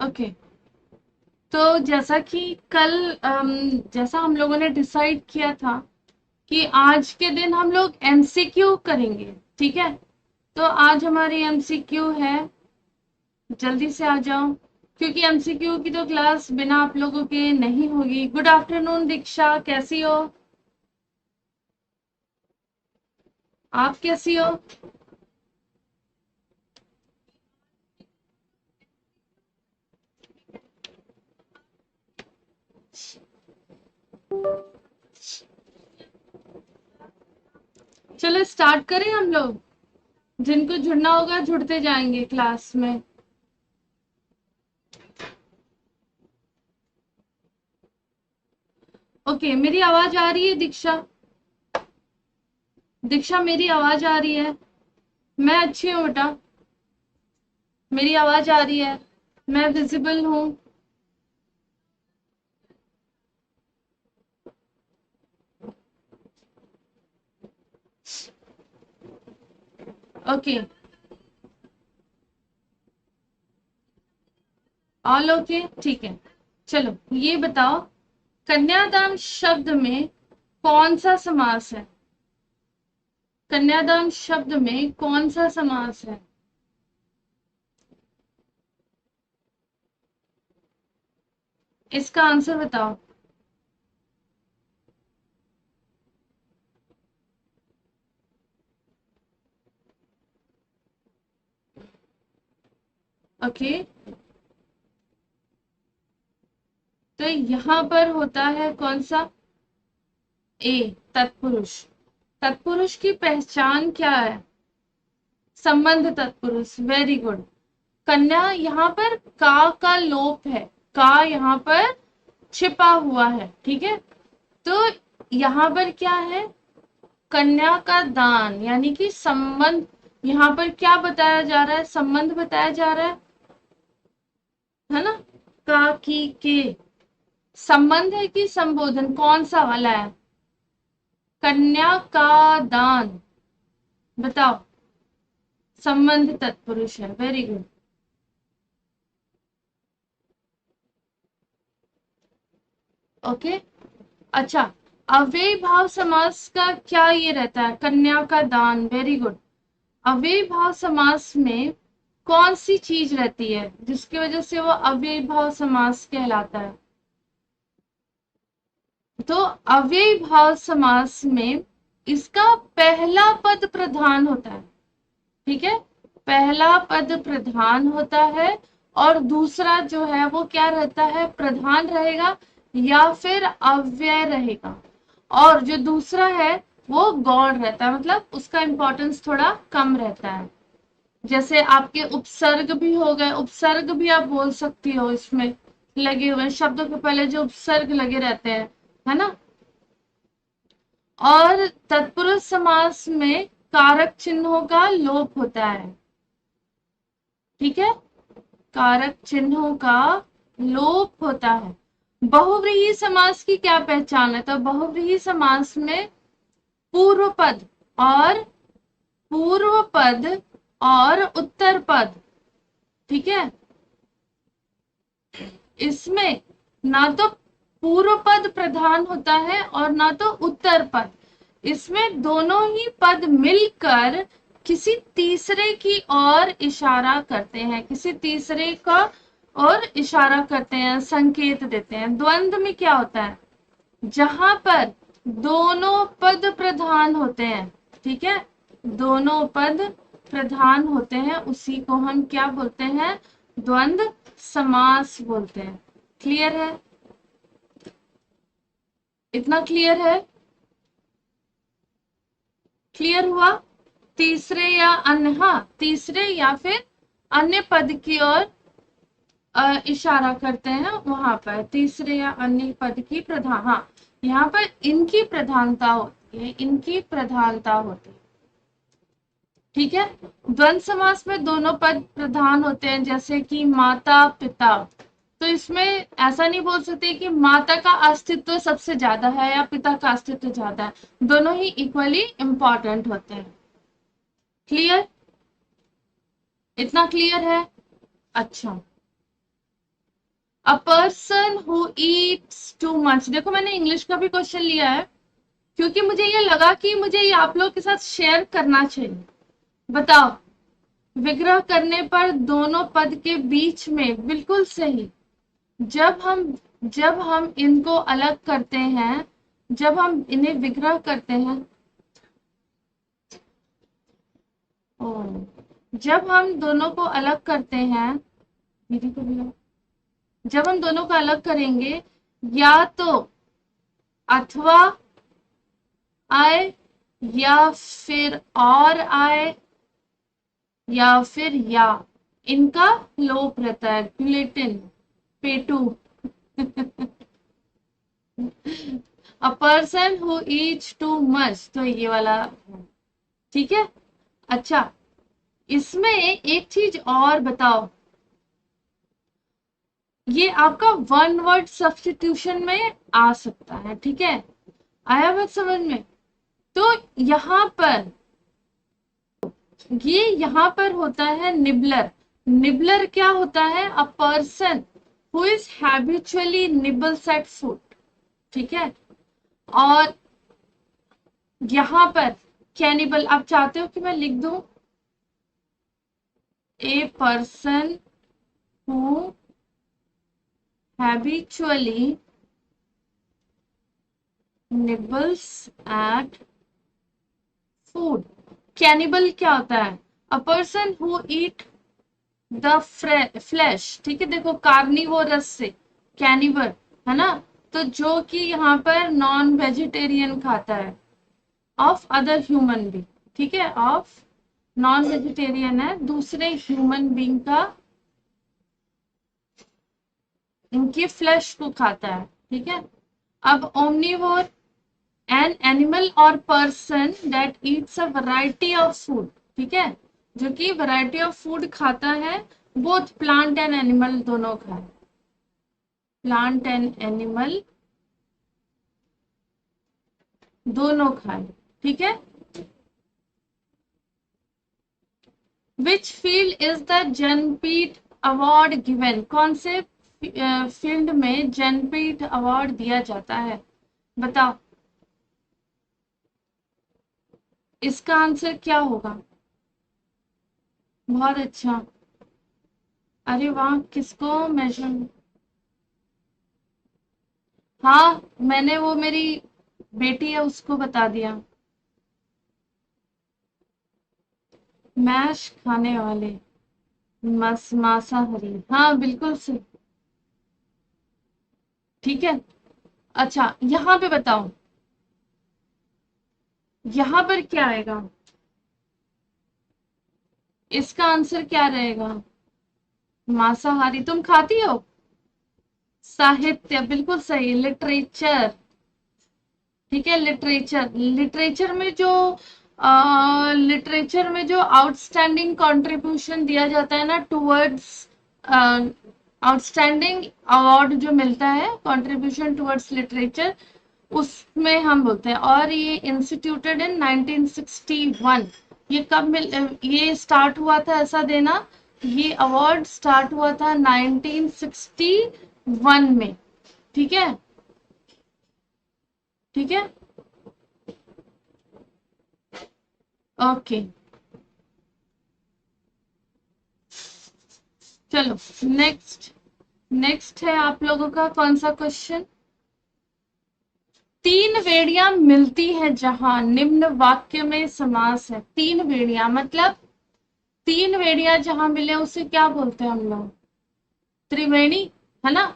Okay, तो जैसा कि कल जैसा हम लोगों ने डिसाइड किया था कि आज के दिन हम लोग एमसीक्यू करेंगे, ठीक है। तो आज हमारी एमसीक्यू है, जल्दी से आ जाओ, क्योंकि एमसीक्यू की तो क्लास बिना आप लोगों के नहीं होगी। गुड आफ्टरनून दीक्षा, कैसी हो? आप कैसी हो? चलो स्टार्ट करें हम लोग। जिनको जुड़ना होगा जुड़ते जाएंगे क्लास में। ओके, मेरी आवाज आ रही है दीक्षा? दीक्षा मेरी आवाज आ रही है? मैं अच्छी हूँ बेटा, मेरी आवाज आ रही है, मैं विजिबल हूँ। ओके, ऑल ओके, ठीक है। चलो ये बताओ, कन्यादान शब्द में कौन सा समास है? कन्यादान शब्द में कौन सा समास है? इसका आंसर बताओ। ओके, तो यहाँ पर होता है कौन सा? ए, तत्पुरुष। तत्पुरुष की पहचान क्या है? संबंध तत्पुरुष, वेरी गुड। कन्या यहाँ पर का लोप है, का यहाँ पर छिपा हुआ है, ठीक है। तो यहाँ पर क्या है? कन्या का दान, यानी कि संबंध। यहाँ पर क्या बताया जा रहा है? संबंध बताया जा रहा है ना। का की के संबंध है कि संबोधन, कौन सा वाला है? कन्या का दान, बताओ। संबंध तत्पुरुष है, वेरी गुड। ओके, अच्छा, अव्ययी भाव समास का क्या ये रहता है? कन्या का दान, वेरी गुड। अव्ययी भाव समास में कौन सी चीज रहती है जिसकी वजह से वो अव्ययी भाव समास कहलाता है? तो अव्ययी भाव समास में इसका पहला पद प्रधान होता है, ठीक है। पहला पद प्रधान होता है और दूसरा जो है वो क्या रहता है? प्रधान रहेगा या फिर अव्यय रहेगा। और जो दूसरा है वो गौण रहता है, मतलब उसका इंपॉर्टेंस थोड़ा कम रहता है। जैसे आपके उपसर्ग भी हो गए, उपसर्ग भी आप बोल सकती हो, इसमें लगे हुए शब्दों के पहले जो उपसर्ग लगे रहते हैं, है ना। और तत्पुरुष समास में कारक चिन्हों का लोप होता है, ठीक है। कारक चिन्हों का लोप होता है। बहुव्रीहि समास की क्या पहचान है? तो बहुव्रीहि समास में पूर्व पद और पूर्व पद और उत्तर पद, ठीक है। इसमें ना तो पूर्व पद प्रधान होता है और ना तो उत्तर पद। इसमें दोनों ही पद मिलकर किसी तीसरे की ओर इशारा करते हैं, किसी तीसरे का और इशारा करते हैं, संकेत देते हैं। द्वंद्व में क्या होता है? जहां पर दोनों पद प्रधान होते हैं, ठीक है, दोनों पद प्रधान होते हैं, उसी को हम क्या बोलते हैं? द्वंद्व समास बोलते हैं। क्लियर है? इतना क्लियर है? क्लियर हुआ? तीसरे या अन्य, हाँ, तीसरे या फिर अन्य पद की ओर इशारा करते हैं, वहां पर तीसरे या अन्य पद की प्रधान, हाँ, यहाँ पर इनकी प्रधानता होती है, इनकी प्रधानता होती है, ठीक है। द्वंद्व समास में दोनों पद प्रधान होते हैं, जैसे कि माता पिता। तो इसमें ऐसा नहीं बोल सकते कि माता का अस्तित्व सबसे ज्यादा है या पिता का अस्तित्व ज्यादा है, दोनों ही इक्वली इंपॉर्टेंट होते हैं। क्लियर? इतना क्लियर है? अच्छा, अ person who eats too much. देखो मैंने इंग्लिश का भी क्वेश्चन लिया है क्योंकि मुझे ये लगा कि मुझे ये आप लोग के साथ शेयर करना चाहिए। बताओ, विग्रह करने पर दोनों पद के बीच में, बिल्कुल सही। जब हम जब हम इनको अलग करते हैं, जब हम इन्हें विग्रह करते हैं, ओ, जब हम दोनों को अलग करते हैं, दीदी को बुलाओ। जब हम दोनों को अलग करेंगे, या तो अथवा आए, या फिर और आए, या फिर या, इनका लोप रहता है, प्लेटिन, पेटू। A person who eats too much, तो ये वाला है। ठीक है। अच्छा, इसमें एक चीज और बताओ, ये आपका वन वर्ड सब्स्टिट्यूशन में आ सकता है। ठीक है, आया बात समझ में? तो यहाँ पर होता है निबलर। निबलर क्या होता है? A person who is habitually nibbles at food. ठीक है। और यहाँ पर कैनिबल, आप चाहते हो कि मैं लिख दूं? A person who habitually nibbles at food। Cannibal क्या होता है? A person who eat the flash. ठीक है, देखो कार्निवोरस से कैनिबल है ना, तो जो कि यहाँ पर नॉन वेजिटेरियन खाता है, ऑफ अदर ह्यूमन बींग। ठीक है, ऑफ नॉन वेजिटेरियन है, दूसरे ह्यूमन बींग का, इनकी फ्लैश को खाता है। ठीक है। अब ओमनीवोर, एन एनिमल और person that eats a variety of food. ठीक है, जो कि वैरायटी ऑफ फूड खाता है, बोथ प्लांट एंड एनिमल दोनों खाए, प्लांट एंड एनिमल दोनों खाए। ठीक है। Which field is the Jnanpith award given? कौन से फील्ड में जनपीठ अवार्ड दिया जाता है? बताओ, इसका आंसर क्या होगा? बहुत अच्छा, अरे वाह, किसको मेजर? हाँ, मैंने वो मेरी बेटी है उसको बता दिया। मैश खाने वाले, मांसाहारी, हाँ बिल्कुल सही। ठीक है। अच्छा, यहाँ पे बताओ, यहाँ पर क्या आएगा? इसका आंसर क्या रहेगा? मांसाहारी। तुम खाती हो? साहित्य, बिल्कुल सही। लिटरेचर। ठीक है, लिटरेचर। लिटरेचर में जो आउटस्टैंडिंग कंट्रीब्यूशन दिया जाता है ना टुवर्ड्स, आउटस्टैंडिंग अवार्ड जो मिलता है कंट्रीब्यूशन टुवर्ड्स लिटरेचर, उसमें हम बोलते हैं। और ये इंस्टीट्यूटेड इन 1961। ये कब ये स्टार्ट हुआ था ऐसा देना? ये अवार्ड स्टार्ट हुआ था 1961 में। ठीक है। ठीक है। ओके, चलो नेक्स्ट। नेक्स्ट है आप लोगों का कौन सा क्वेश्चन? तीन वेड़ियां मिलती है जहां निम्न वाक्य में समास है। तीन वेड़ियां मतलब तीन वेड़ियां जहां मिले उसे क्या बोलते हैं हम लोग? त्रिवेणी, है ना?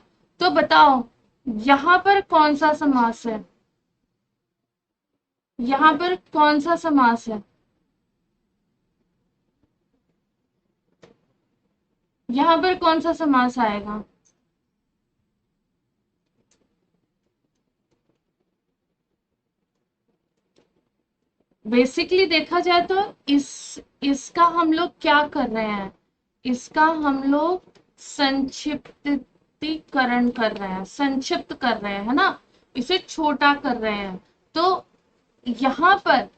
तो बताओ, यहां पर कौन सा समास है? यहां पर कौन सा समास है? यहां पर कौन सा समास आएगा? बेसिकली देखा जाए तो इसका हम लोग क्या कर रहे हैं? इसका हम लोग संक्षिप्तीकरण कर रहे हैं, संक्षिप्त कर रहे हैं, है ना? इसे छोटा कर रहे हैं। तो यहाँ पर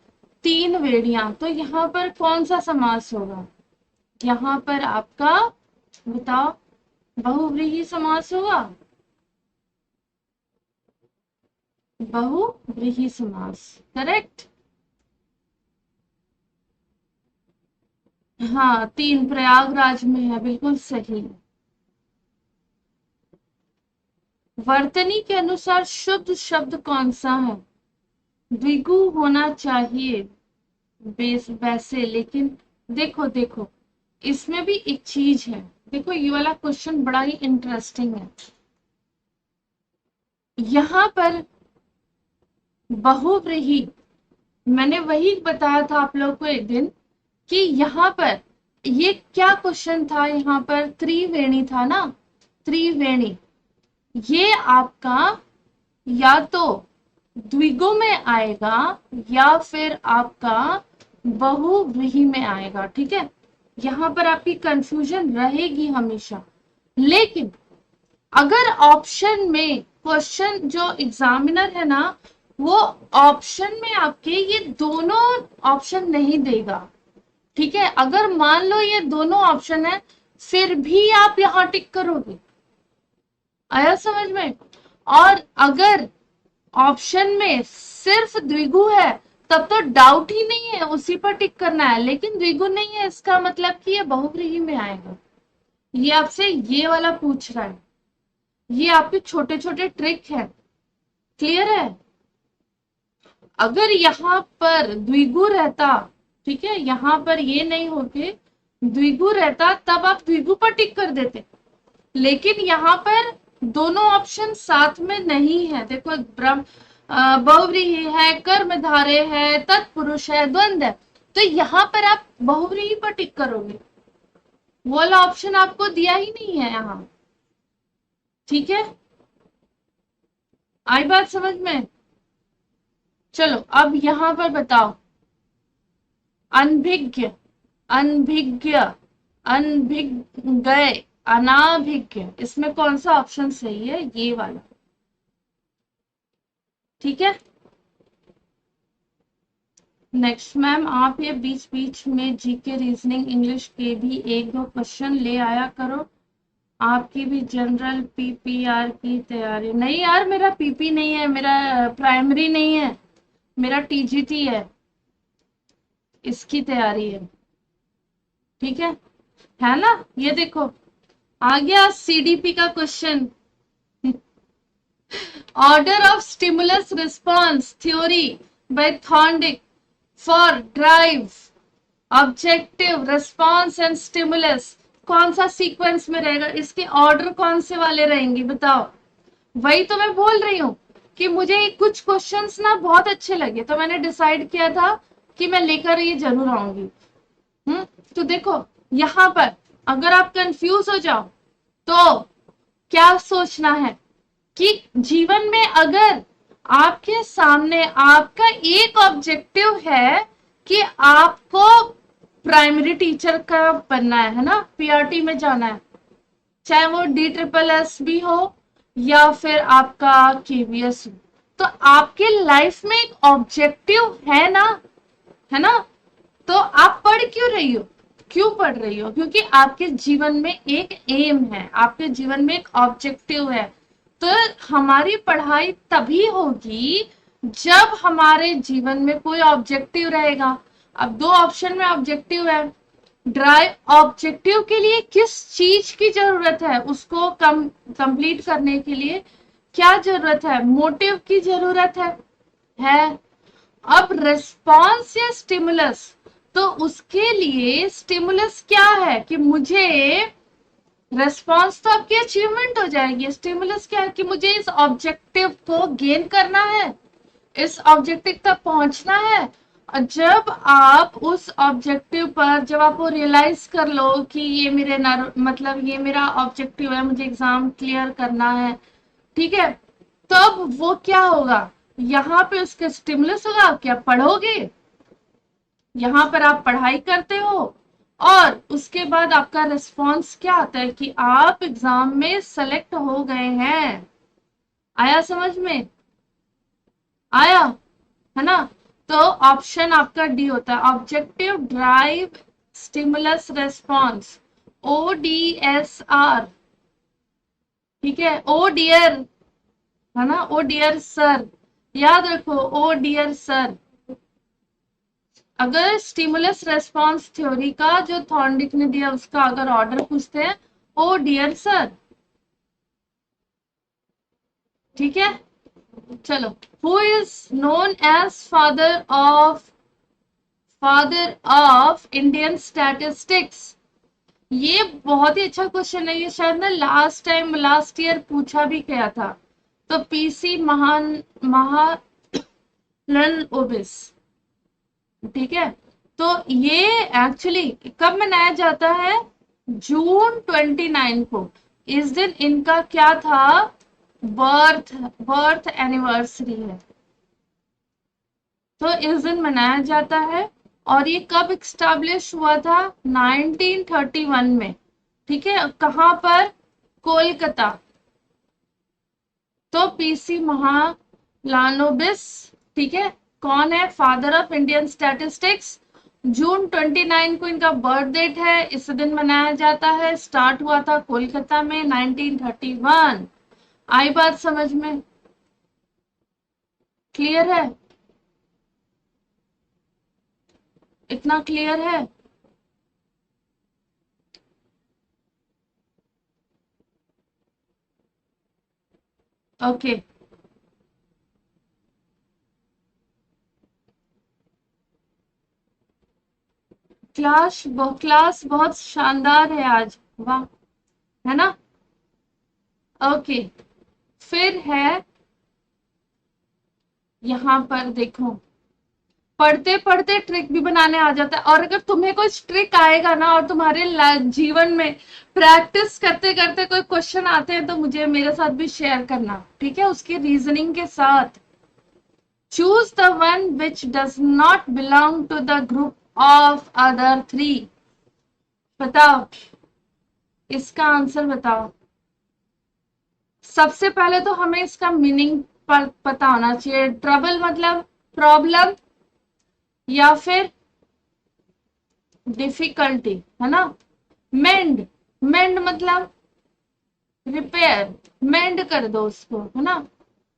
तीन वेड़ियां, तो यहाँ पर कौन सा समास होगा? यहाँ पर आपका, बताओ, बहुव्रीहि समास होगा, बहुव्रीहि समास, करेक्ट। हाँ, 3 प्रयागराज में है, बिल्कुल सही। वर्तनी के अनुसार शुद्ध शब्द कौन सा है? द्विगु होना चाहिए वैसे, लेकिन देखो देखो, इसमें भी एक चीज है। देखो, ये वाला क्वेश्चन बड़ा ही इंटरेस्टिंग है। यहाँ पर बहुव्रीहि, मैंने वही बताया था आप लोग को एक दिन कि यहाँ पर ये क्या क्वेश्चन था, यहाँ पर त्रिवेणी था ना, त्रिवेणी। ये आपका या तो द्विगु में आएगा या फिर आपका बहुव्रीहि में आएगा, ठीक है। यहाँ पर आपकी कंफ्यूजन रहेगी हमेशा। लेकिन अगर ऑप्शन में क्वेश्चन जो एग्जामिनर है ना, वो ऑप्शन में आपके ये दोनों ऑप्शन नहीं देगा, ठीक है। अगर मान लो ये दोनों ऑप्शन है, फिर भी आप यहाँ टिक करोगे, आया समझ में। और अगर ऑप्शन में सिर्फ द्विगु है, तब तो डाउट ही नहीं है, उसी पर टिक करना है। लेकिन द्विगु नहीं है, इसका मतलब कि ये बहुव्रीहि में आएगा। ये आपसे ये वाला पूछ रहा है, ये आपके छोटे छोटे ट्रिक है, क्लियर है। अगर यहाँ पर द्विगु रहता, ठीक है, यहाँ पर ये नहीं होके द्विगु रहता, तब आप द्विगु पर टिक कर देते। लेकिन यहाँ पर दोनों ऑप्शन साथ में नहीं है। देखो, ब्रह्म बहुव्रीहि है, कर्मधारय है, तत्पुरुष है, द्वंद्व है, तो यहाँ पर आप बहुव्रीहि पर टिक करोगे। वो वाला ऑप्शन आपको दिया ही नहीं है यहाँ, ठीक है। आई बात समझ में? चलो अब यहाँ पर बताओ, अनभिज्ञ, अनभिज्ञ, अनभिज्ञ, अनाभिज्ञ, इसमें कौन सा ऑप्शन सही है? ये वाला, ठीक है। नेक्स्ट मैम, आप ये बीच बीच में जीके, रीजनिंग, इंग्लिश के भी 1-2 क्वेश्चन ले आया करो। आपकी भी जनरल पीपीआर की तैयारी? नहीं यार, मेरा पीपी नहीं है, मेरा प्राइमरी नहीं है, मेरा टीजीटी है, इसकी तैयारी है, ठीक है ना। ये देखो आ गया सीडीपी का question. Order of stimulus response theory by Thorndike for drive, objective, response and stimulus, कौन सा सीक्वेंस में रहेगा? इसके ऑर्डर कौन से वाले रहेंगे बताओ। वही तो मैं बोल रही हूँ कि मुझे कुछ क्वेश्चंस ना बहुत अच्छे लगे, तो मैंने डिसाइड किया था कि मैं लेकर ये जरूर आऊंगी। तो देखो, यहाँ पर अगर आप कंफ्यूज हो जाओ तो क्या सोचना है कि जीवन में अगर आपके सामने आपका एक ऑब्जेक्टिव है कि आपको प्राइमरी टीचर का बनना है ना, पीआरटी में जाना है, चाहे वो DSSS भी हो या फिर आपका केवीएस हो, तो आपके लाइफ में एक ऑब्जेक्टिव है ना, है ना। तो आप पढ़ क्यों रही हो? क्यों पढ़ रही हो? क्योंकि आपके जीवन में एक एम है, आपके जीवन में एक ऑब्जेक्टिव है। तो हमारी पढ़ाई तभी होगी जब हमारे जीवन में कोई ऑब्जेक्टिव रहेगा। अब 2 ऑप्शन में ऑब्जेक्टिव है, ड्राइव ऑब्जेक्टिव के लिए किस चीज की जरूरत है, उसको कंप्लीट करने के लिए क्या जरूरत है? मोटिव की जरूरत है। अब रिस्पॉन्स या स्टिमुलस, तो उसके लिए स्टिमुलस क्या है कि मुझे, रिस्पॉन्स तो आपकी अचीवमेंट हो जाएगी, स्टिमुलस क्या है कि मुझे इस ऑब्जेक्टिव को गेन करना है, इस ऑब्जेक्टिव तक पहुंचना है। और जब आप उस ऑब्जेक्टिव पर, जब आप वो रियलाइज कर लो कि ये मेरे मतलब ये मेरा ऑब्जेक्टिव है, मुझे एग्जाम क्लियर करना है, ठीक है, तब वो क्या होगा, यहाँ पे उसका स्टिमुलस होगा कि आप पढ़ोगे, यहाँ पर आप पढ़ाई करते हो, और उसके बाद आपका रिस्पॉन्स क्या आता है कि आप एग्जाम में सेलेक्ट हो गए हैं। आया समझ में? आया है ना। तो ऑप्शन आपका डी होता है, objective drive stimulus response, ODSR, ठीक है, ओ डियर, है ना, ओ डियर सर, याद रखो ओ डियर सर। अगर स्टिमुलस रेस्पॉन्स थ्योरी का जो थॉर्नडिक ने दिया उसका अगर ऑर्डर पूछते हैं, ओ डियर सर। ठीक है, चलो, who is known as father of Indian statistics. ये बहुत ही अच्छा क्वेश्चन है, ये शायद ना लास्ट ईयर पूछा भी गया था। तो पीसी महालन ओबिस। ठीक है, तो ये एक्चुअली कब मनाया जाता है? जून 29 को। इस दिन इनका क्या था? बर्थ एनिवर्सरी है, तो इस दिन मनाया जाता है। और ये कब एस्टैब्लिश हुआ था? 1931 में। ठीक है, कहां पर? कोलकाता। तो पीसी महालानोबिस, ठीक है, कौन है? Father of Indian statistics. June 29 को इनका बर्थ डेट है, इस दिन मनाया जाता है। स्टार्ट हुआ था कोलकाता में 1931। आई बात समझ में? क्लियर है? इतना क्लियर है? ओके, क्लास बहुत शानदार है आज, वाह, है ना? ओके, फिर है यहां पर देखो, पढ़ते पढ़ते ट्रिक भी बनाने आ जाता है। और अगर तुम्हें कोई ट्रिक आएगा ना और तुम्हारे जीवन में प्रैक्टिस करते करते कोई क्वेश्चन आते हैं तो मुझे मेरे साथ भी शेयर करना, ठीक है, उसकी रीजनिंग के साथ। Choose the one which does not belong to the group of other three. बताओ, इसका आंसर बताओ। सबसे पहले तो हमें इसका मीनिंग पता होना चाहिए। ट्रबल मतलब प्रॉब्लम या फिर डिफिकल्टी, है ना? मेंड, मेंड मतलब रिपेयर, मेंड कर दो उसको, है ना?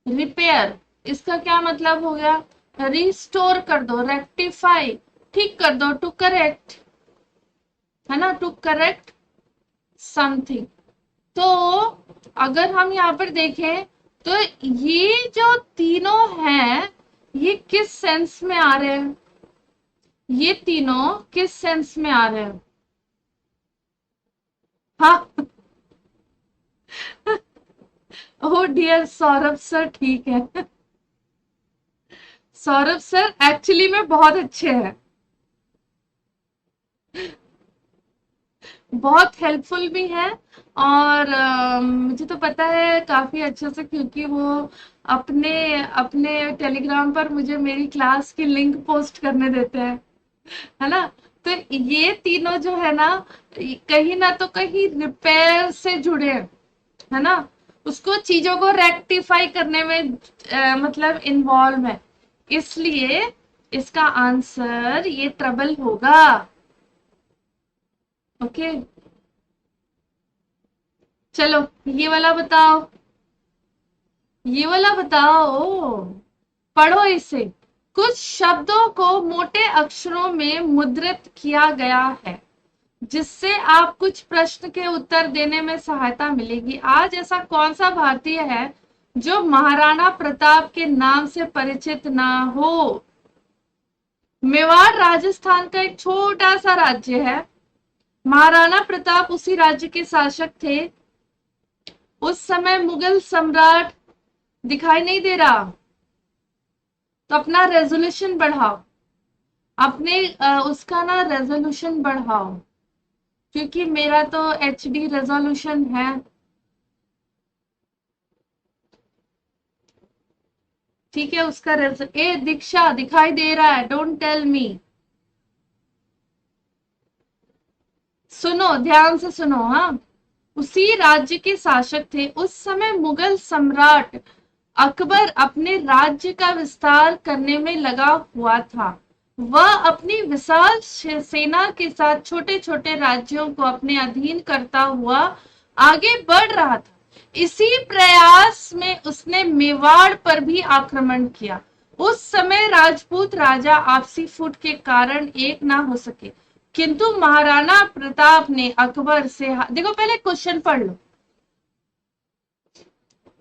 रिपेयर, इसका क्या मतलब हो गया? रिस्टोर कर दो, रेक्टिफाई, ठीक कर दो, टू करेक्ट, है ना, टू करेक्ट समथिंग। तो अगर हम यहाँ पर देखें तो ये जो तीनों हैं ये किस सेंस में आ रहे हैं? ये तीनों किस सेंस में आ रहे हैं? हाँ, ओ डियर सौरभ सर, ठीक है। सौरभ सर एक्चुअली में बहुत अच्छे हैं, बहुत हेल्पफुल भी है। और मुझे तो पता है काफी अच्छे से, क्योंकि वो अपने अपने टेलीग्राम पर मुझे मेरी क्लास की लिंक पोस्ट करने देते हैं, है ना? तो ये तीनों जो है ना, कहीं ना तो कहीं रिपेयर से जुड़े हैं, है ना? उसको चीजों को रेक्टिफाई करने में मतलब इन्वॉल्व है, इसलिए इसका आंसर ये ट्रबल होगा। ओके, चलो ये वाला बताओ, ये वाला बताओ, पढ़ो इसे। कुछ शब्दों को मोटे अक्षरों में मुद्रित किया गया है जिससे आप कुछ प्रश्न के उत्तर देने में सहायता मिलेगी। आज ऐसा कौन सा भारतीय है जो महाराणा प्रताप के नाम से परिचित ना हो? मेवाड़ राजस्थान का एक छोटा सा राज्य है। महाराणा प्रताप उसी राज्य के शासक थे। उस समय मुगल सम्राट दिखाई नहीं दे रहा, तो अपना रेजोल्यूशन बढ़ाओ, अपने उसका ना रेजोल्यूशन बढ़ाओ, क्योंकि मेरा तो एचडी रेजोल्यूशन है। ठीक है, उसका ए दीक्षा दिखाई दे रहा है, डोंट टेल मी। सुनो, ध्यान से सुनो, हाँ। उसी राज्य के शासक थे। उस समय मुगल सम्राट अकबर अपने राज्य का विस्तार करने में लगा हुआ था। वह अपनी विशाल सेना के साथ छोटे छोटे राज्यों को अपने अधीन करता हुआ आगे बढ़ रहा था। इसी प्रयास में उसने मेवाड़ पर भी आक्रमण किया। उस समय राजपूत राजा आपसी फूट के कारण एक ना हो सके, किंतु महाराणा प्रताप ने अकबर से देखो पहले क्वेश्चन पढ़ लो।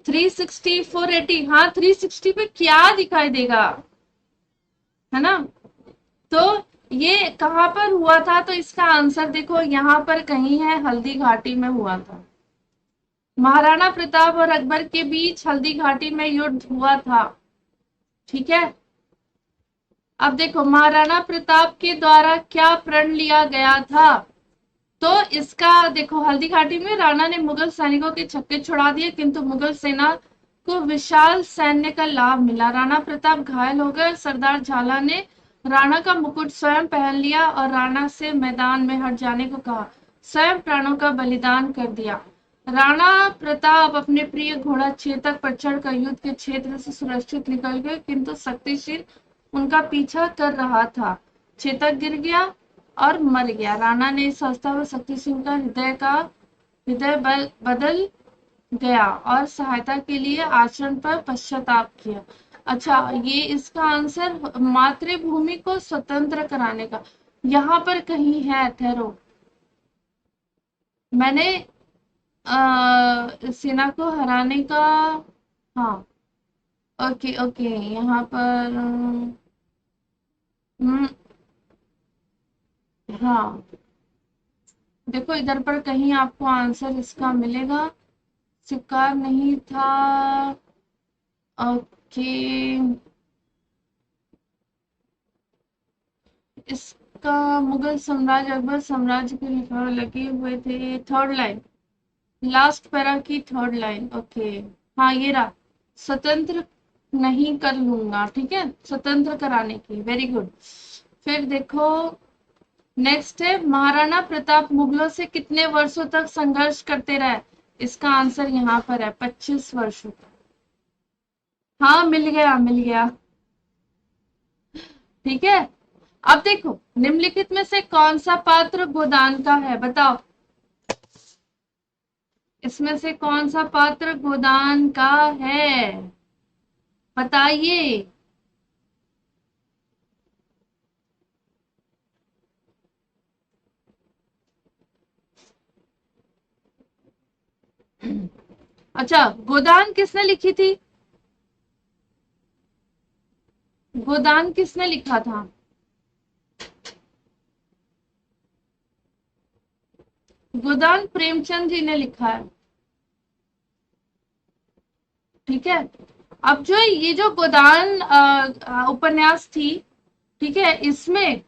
360 480, हाँ 360 पे क्या दिखाई देगा, है ना। तो ये कहां पर हुआ था, तो इसका आंसर देखो यहां पर कहीं है, हल्दी घाटी में हुआ था। महाराणा प्रताप और अकबर के बीच हल्दी घाटी में युद्ध हुआ था, ठीक है। अब देखो महाराणा प्रताप के द्वारा क्या प्रण लिया गया था, तो इसका देखो हल्दी घाटी में राणा ने मुगल सैनिकों के छक्के छुड़ा दिए, किंतु मुगल सेना को विशाल सैन्य का लाभ मिला। राणा प्रताप घायल हो गए। सरदार झाला ने राणा का मुकुट स्वयं पहन लिया और राणा से मैदान में हट जाने को कहा, स्वयं प्राणों का बलिदान कर दिया। राणा प्रताप अपने प्रिय घोड़ा चेतक पर चढ़कर युद्ध के क्षेत्र से सुरक्षित निकल गए, किंतु शक्तिशील उनका पीछा कर रहा था। चेतक गिर गया और मर गया। राणा ने इस अवस्था में शक्तिशील का हृदय बदल गया और सहायता के लिए आचरण पर पश्चाताप किया। अच्छा, ये इसका आंसर मातृभूमि को स्वतंत्र कराने का यहाँ पर कहीं है, ठहरो। मैंने सेना को हराने का, हाँ ओके ओके, यहाँ पर हाँ देखो इधर पर कहीं आपको आंसर इसका मिलेगा। स्वीकार नहीं था, ओके। इसका मुगल साम्राज्य अकबर साम्राज्य के लिखा लगे हुए थे, थर्ड लाइन, लास्ट पैरा की थर्ड लाइन, ओके। हाँ ये रहा, स्वतंत्र नहीं कर लूंगा, ठीक है, स्वतंत्र कराने की, वेरी गुड। फिर देखो नेक्स्ट है, महाराणा प्रताप मुगलों से कितने वर्षों तक संघर्ष करते रहे, इसका आंसर यहाँ पर है 25 वर्षों तक। हाँ मिल गया मिल गया, ठीक है। अब देखो निम्नलिखित में से कौन सा पात्र गोदान का है, बताओ इसमें से कौन सा पात्र गोदान का है, बताइए। अच्छा, गोदान किसने लिखी थी, गोदान किसने लिखा था, गोदान प्रेमचंद जी ने लिखा है, ठीक है। अब जो ये जो गोदान उपन्यास थी, ठीक है, इसमें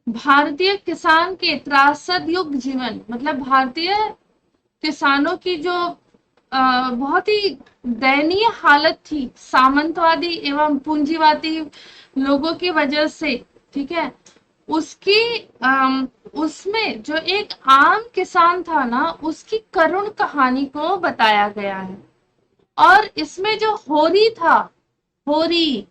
भारतीय किसान के त्रासद युग जीवन, मतलब भारतीय किसानों की जो बहुत ही दयनीय हालत थी सामंतवादी एवं पूंजीवादी लोगों की वजह से, ठीक है, उसकी उसमें जो एक आम किसान था ना, उसकी करुण कहानी को बताया गया है। और इसमें जो होरी था, होरी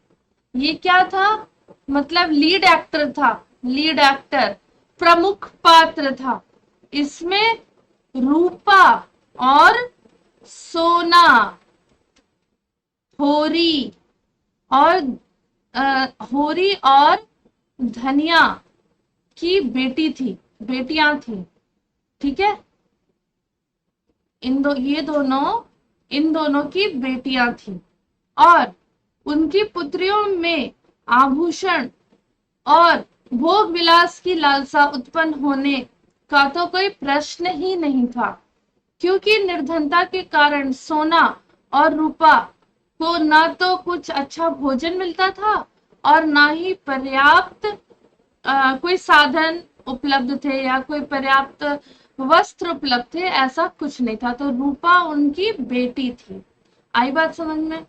ये क्या था, मतलब लीड एक्टर था, लीड एक्टर, प्रमुख पात्र था। इसमें रूपा और सोना, होरी और धनिया की बेटी थी, बेटियां थी, ठीक है। इन दोनों की बेटियां थी और उनकी पुत्रियों में आभूषण और भोग विलास की लालसा उत्पन्न होने का तो कोई प्रश्न ही नहीं था, क्योंकि निर्धनता के कारण सोना और रूपा को ना तो कुछ अच्छा भोजन मिलता था और ना ही पर्याप्त कोई साधन उपलब्ध थे या कोई पर्याप्त वस्त्र उपलब्ध थे, ऐसा कुछ नहीं था। तो रूपा उनकी बेटी थी। आई बात समझ में,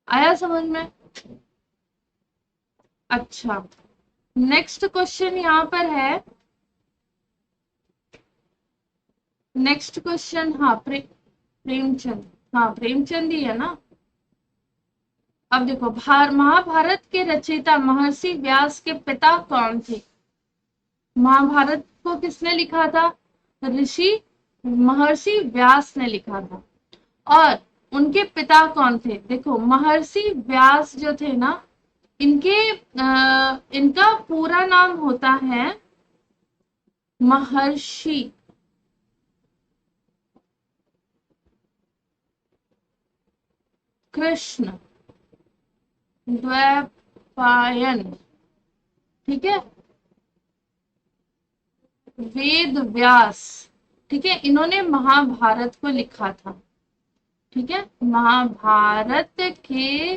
आया समझ में? अच्छा, नेक्स्ट क्वेश्चन यहाँ पर है, नेक्स्ट क्वेश्चन, हाँ प्रेमचंद, हाँ प्रेमचंद ही है ना। अब देखो महाभारत के रचयिता महर्षि व्यास के पिता कौन थे, महाभारत को किसने लिखा था, ऋषि महर्षि व्यास ने लिखा था। और उनके पिता कौन थे? देखो, महर्षि व्यास जो थे ना, इनका पूरा नाम होता है महर्षि कृष्ण द्वैपायन, ठीक है, वेद व्यास, ठीक है। इन्होंने महाभारत को लिखा था, ठीक है, महाभारत के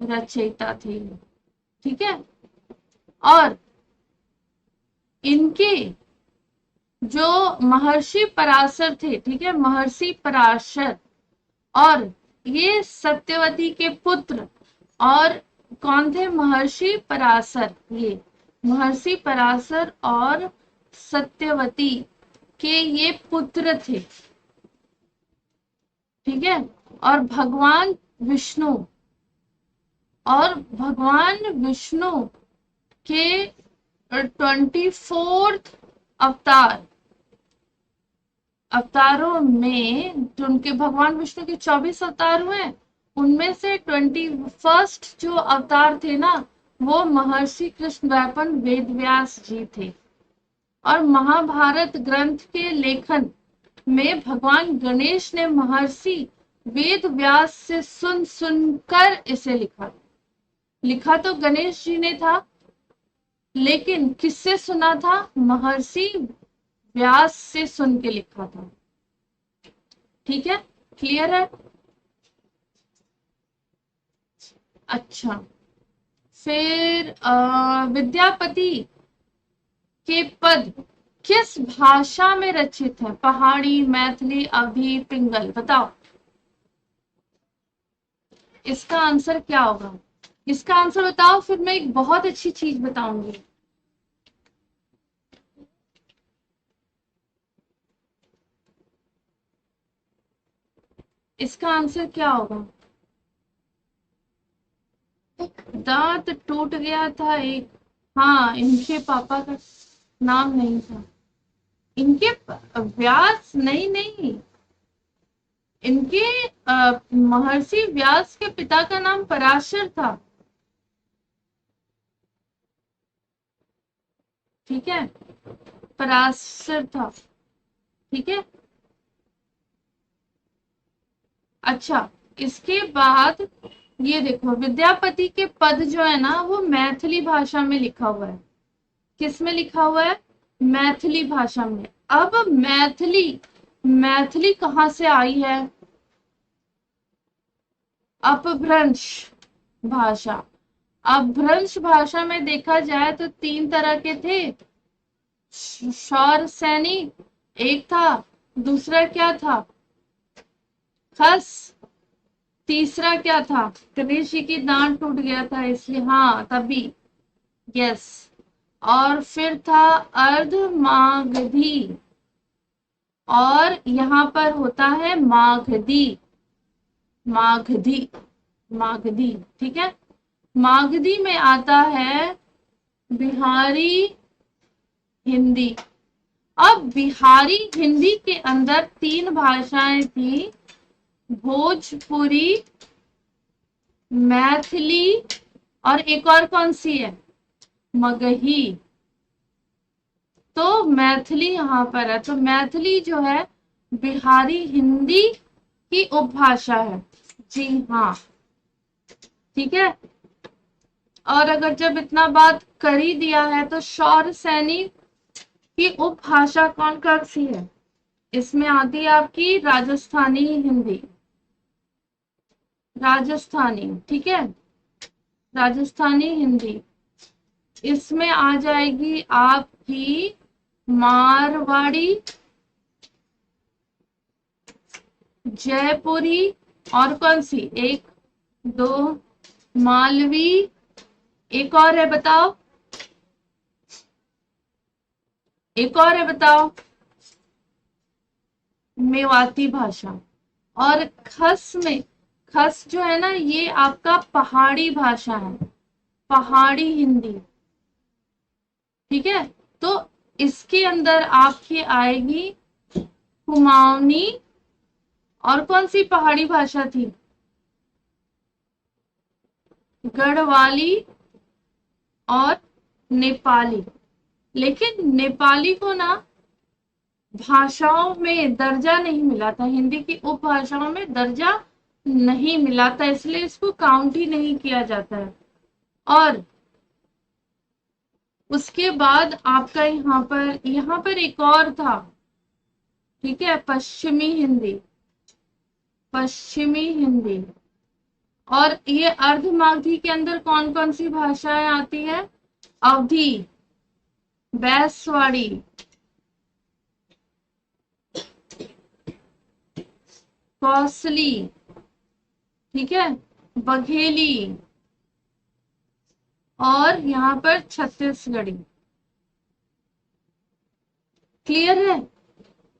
रचयिता थे, ठीक है। और इनके जो महर्षि पराशर थे, ठीक है, महर्षि पराशर, और ये सत्यवती के पुत्र, और कौन थे? महर्षि पराशर। ये महर्षि पराशर और सत्यवती के ये पुत्र थे, ठीक है। और भगवान विष्णु के 24th अवतारों में, जो उनके भगवान विष्णु के 24 अवतार हुए, उनमें से 21st जो अवतार थे ना, वो महर्षि कृष्ण द्वैपायन वेद व्यास जी थे। और महाभारत ग्रंथ के लेखन में भगवान गणेश ने महर्षि वेद व्यास से सुनकर इसे लिखा तो गणेश जी ने था, लेकिन किससे सुना था? महर्षि व्यास से सुन के लिखा था, ठीक है, क्लियर है? अच्छा, फिर विद्यापति के पद किस भाषा में रचित है? पहाड़ी, मैथिली, अवधी, पिंगल, बताओ इसका आंसर क्या होगा? इसका आंसर बताओ, फिर मैं एक बहुत अच्छी चीज बताऊंगी। इसका आंसर क्या होगा? दांत टूट गया था एक, हाँ, इनके पापा का नाम नहीं था, इनके व्यास, नहीं, इनके महर्षि व्यास के पिता का नाम पराशर था, ठीक है, पराशर था, ठीक है। अच्छा, इसके बाद ये देखो, विद्यापति के पद जो है ना, वो मैथिली भाषा में लिखा हुआ है। किस में लिखा हुआ है? मैथिली भाषा में। अब मैथिली कहाँ से आई है? अपभ्रंश भाषा। अपभ्रंश भाषा में देखा जाए तो 3 तरह के थे, शौर सैनी एक था, दूसरा क्या था? खस, तीसरा क्या था? गणेश जी की दांत टूट गया था इसलिए, हाँ, तभी, यस। और फिर था अर्ध मागधी, और यहाँ पर होता है मागधी, ठीक है। मागधी में आता है बिहारी हिंदी। अब बिहारी हिंदी के अंदर 3 भाषाएं थी, भोजपुरी, मैथिली, और एक और कौन सी है? मगही। तो मैथिली यहाँ पर है, तो मैथिली जो है बिहारी हिंदी की उपभाषा है, जी हाँ, ठीक है। और अगर जब इतना बात कर ही दिया है, तो शौर सैनी की उपभाषा कौन सी है? इसमें आती है आपकी राजस्थानी हिंदी, ठीक है, राजस्थानी हिंदी। इसमें आ जाएगी आपकी मारवाड़ी, जयपुरी, और कौन सी? 1 2 मालवी, एक और है, बताओ, एक और है, बताओ। मेवाती भाषा। और खस जो है ना, ये आपका पहाड़ी भाषा है, पहाड़ी हिंदी, ठीक है। तो इसके अंदर आपकी आएगी कुमाऊनी, और कौन सी पहाड़ी भाषा थी? गढ़वाली और नेपाली। लेकिन नेपाली को ना भाषाओं में दर्जा नहीं मिला था, हिंदी की उपभाषाओं में दर्जा नहीं मिला था, इसलिए इसको काउंट ही नहीं किया जाता है। और उसके बाद आपका यहाँ पर एक और था, ठीक है, पश्चिमी हिंदी। पश्चिमी हिंदी। और ये अर्धमागधी के अंदर कौन कौन सी भाषाएं आती है? अवधी, बैसवाड़ी, कौसली, ठीक है, बघेली, और यहाँ पर छत्तीसगढ़ी। क्लियर है?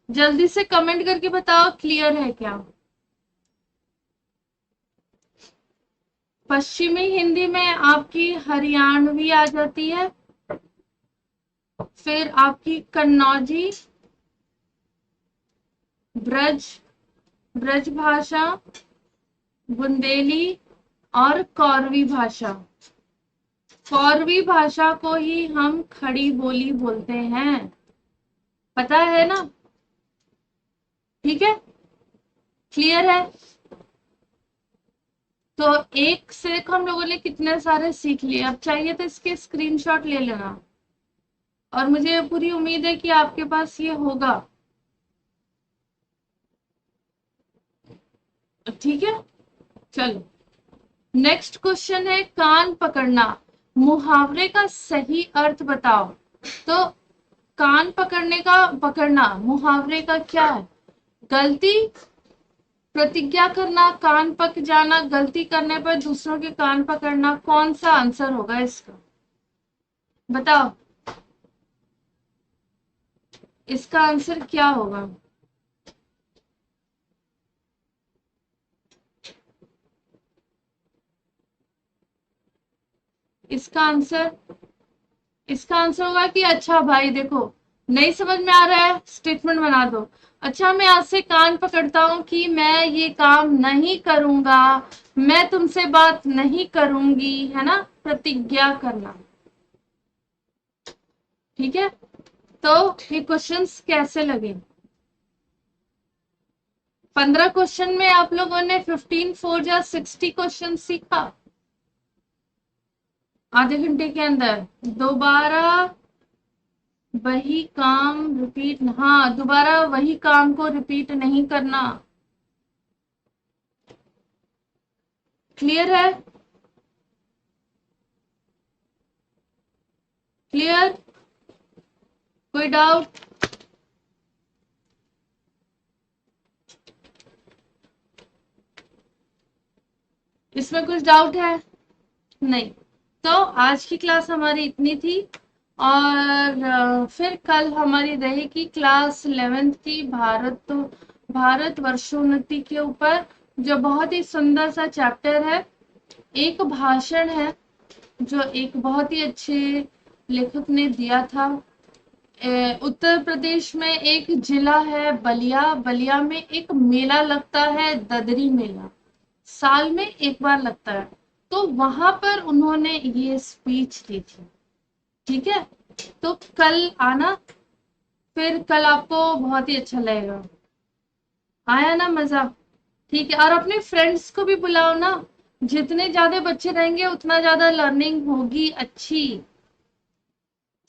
जल्दी से कमेंट करके बताओ क्लियर है क्या? पश्चिमी हिंदी में आपकी हरियाणवी आ जाती है, फिर आपकी कन्नौजी, ब्रज भाषा, बुंदेली और कौरवी भाषा। कौरवी भाषा को ही हम खड़ी बोली बोलते हैं, पता है ना? ठीक है, क्लियर है? तो एक से हम लोगों ने कितने सारे सीख लिए। अब चाहिए तो इसके स्क्रीनशॉट ले लेना, और मुझे पूरी उम्मीद है कि आपके पास ये होगा। ठीक है, चलो नेक्स्ट क्वेश्चन है कान पकड़ना। मुहावरे का सही अर्थ बताओ। तो कान पकड़ना मुहावरे का क्या है? गलती, प्रतिज्ञा करना, कान पक जाना, गलती करने पर दूसरों के कान पकड़ना। कौन सा आंसर होगा इसका? बताओ, इसका आंसर क्या होगा? इसका आंसर होगा कि अच्छा भाई देखो, नहीं समझ में आ रहा है, स्टेटमेंट बना दो। अच्छा, मैं आज से कान पकड़ता हूं कि मैं ये काम नहीं करूंगा, मैं तुमसे बात नहीं करूंगी, है ना, प्रतिज्ञा करना। ठीक है, तो ये क्वेश्चंस कैसे लगे? 15 क्वेश्चन में आप लोगों ने 15 4 जा 60 क्वेश्चन सीखा आधे घंटे के अंदर। दोबारा वही काम रिपीट, हाँ, दोबारा वही काम को रिपीट नहीं करना। क्लियर है? क्लियर? कोई डाउट? इसमें कुछ डाउट है? नहीं। तो आज की क्लास हमारी इतनी थी, और फिर कल हमारी रहेगी क्लास 11th की भारत वर्षोन्नति के ऊपर, जो बहुत ही सुंदर सा चैप्टर है। एक भाषण है जो एक बहुत ही अच्छे लेखक ने दिया था। उत्तर प्रदेश में एक जिला है बलिया, बलिया में एक मेला लगता है, ददरी मेला, साल में एक बार लगता है। तो वहां पर उन्होंने ये स्पीच दी थी। ठीक है, तो कल आना, फिर कल आपको बहुत ही अच्छा लगेगा। आया ना मजा? ठीक है, और अपने फ्रेंड्स को भी बुलाओ ना, जितने ज्यादा बच्चे रहेंगे उतना ज्यादा लर्निंग होगी अच्छी।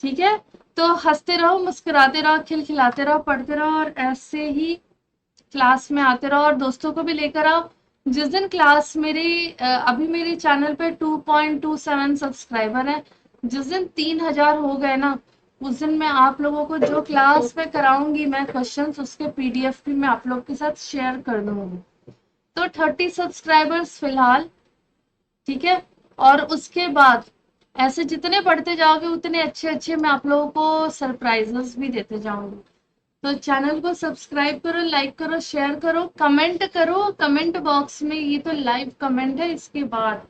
ठीक है, तो हंसते रहो, मुस्कुराते रहो, खिलखिलाते रहो, पढ़ते रहो, और ऐसे ही क्लास में आते रहो, और दोस्तों को भी लेकर आओ। जिस दिन क्लास अभी मेरे चैनल पे 2.27 सब्सक्राइबर है, जिस दिन 3000 हो गए ना, उस दिन मैं आप लोगों को जो क्लास में कराऊंगी मैं क्वेश्चंस, उसके पीडीएफ भी मैं आप लोग के साथ शेयर कर दूंगी। तो 30 सब्सक्राइबर्स फिलहाल, ठीक है, और उसके बाद ऐसे जितने बढ़ते जाओगे उतने अच्छे अच्छे मैं आप लोगों को सरप्राइजेस भी देते जाऊंगी। तो चैनल को सब्सक्राइब करो, लाइक करो, शेयर करो, कमेंट करो कमेंट बॉक्स में। ये तो लाइव कमेंट है इसके बाद।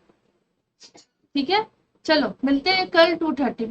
ठीक है, चलो मिलते हैं कल 2:30।